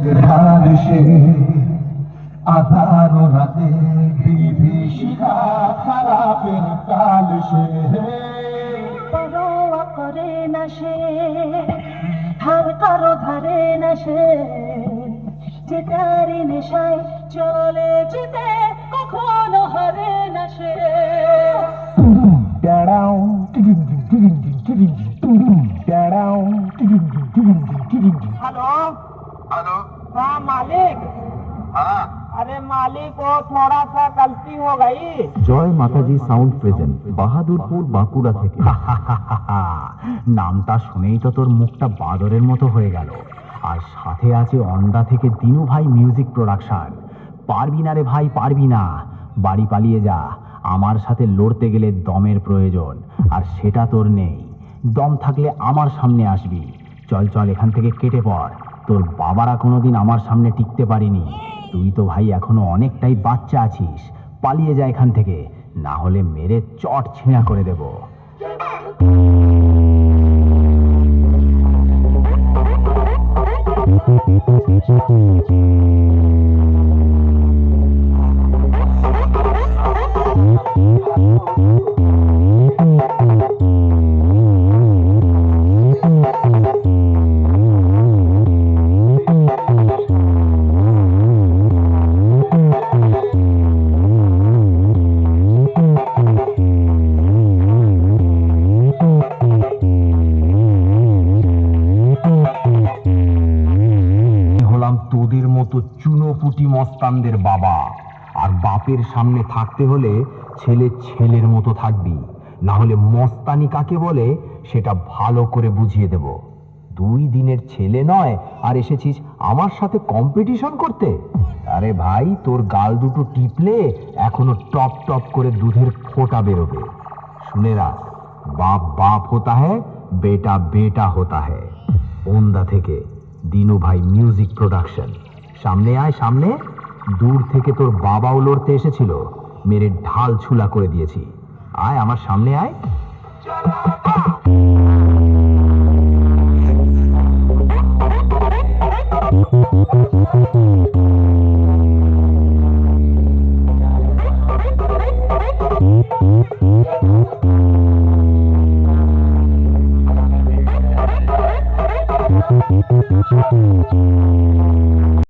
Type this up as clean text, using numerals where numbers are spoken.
সে আধার রাতে বিভীষিকা খারাপের কাল সে পরোয়া করে না সে, ধার কারো ধারে না সে, যেটারি নেশায় চলে যেতে কখনো হারে না সে। हेलो। हेलो। हाँ मालिक। हाँ। अरे मालिक वो थोड़ा सा गलती हो गई। জয় মাতাজি সাউন্ড প্রেজেন্ট বাহাদুরপুর বাঁকুড়া থেকে। নামটা শুনেই তো তোর মুখটা বাদরের মতো হয়ে গেল। আর সাথে আছে অন্ডা থেকে দিনু ভাই মিউজিক প্রোডাকশন। পারবি না রে ভাই, পারবি না। বাড়ি পালিয়ে যা। আমার সাথে লড়তে গেলে দমের প্রয়োজন, আর সেটা তোর নেই। দম থাকলে আমার সামনে আসবি। চল চল, এখান থেকে কেটে পড়। তোর বাবারা কোনোদিন আমার সামনে টিকতে পারিনি। তুই তো ভাই এখনো অনেকটাই বাচ্চা আছিস। পালিয়ে যা এখান থেকে, না হলে মেরে চট ছিঁড়া করে দেব। হলাম তোদের মতো চুনোপুটি মস্তানদের বাবা। আর বাপের সামনে থাকতে হলে ছেলে ছেলের মতো থাকবি, না হলে মস্তানি কাকে বলে সেটা ভালো করে বুঝিয়ে দেব। 2 দিনের ছেলে নয়, আর এসেছিস আমার সাথে কম্পিটিশন করতে? আরে ভাই, তোর গাল দুটো টিপলে এখনো টপ টপ করে দুধের ফোঁটা বেরোবে। শুনে রাখ, বাপ বাপ होता है, বেটা বেটা होता है। ওন্দা থেকে দিনু ভাই মিউজিক প্রোডাকশন। সামনে আয় সামনে। দূর থেকে তোর বাবাও লড়তে এসেছিল, মেরে ঢাল ছুলা করে দিয়েছি। আয় আমার সামনে আয়।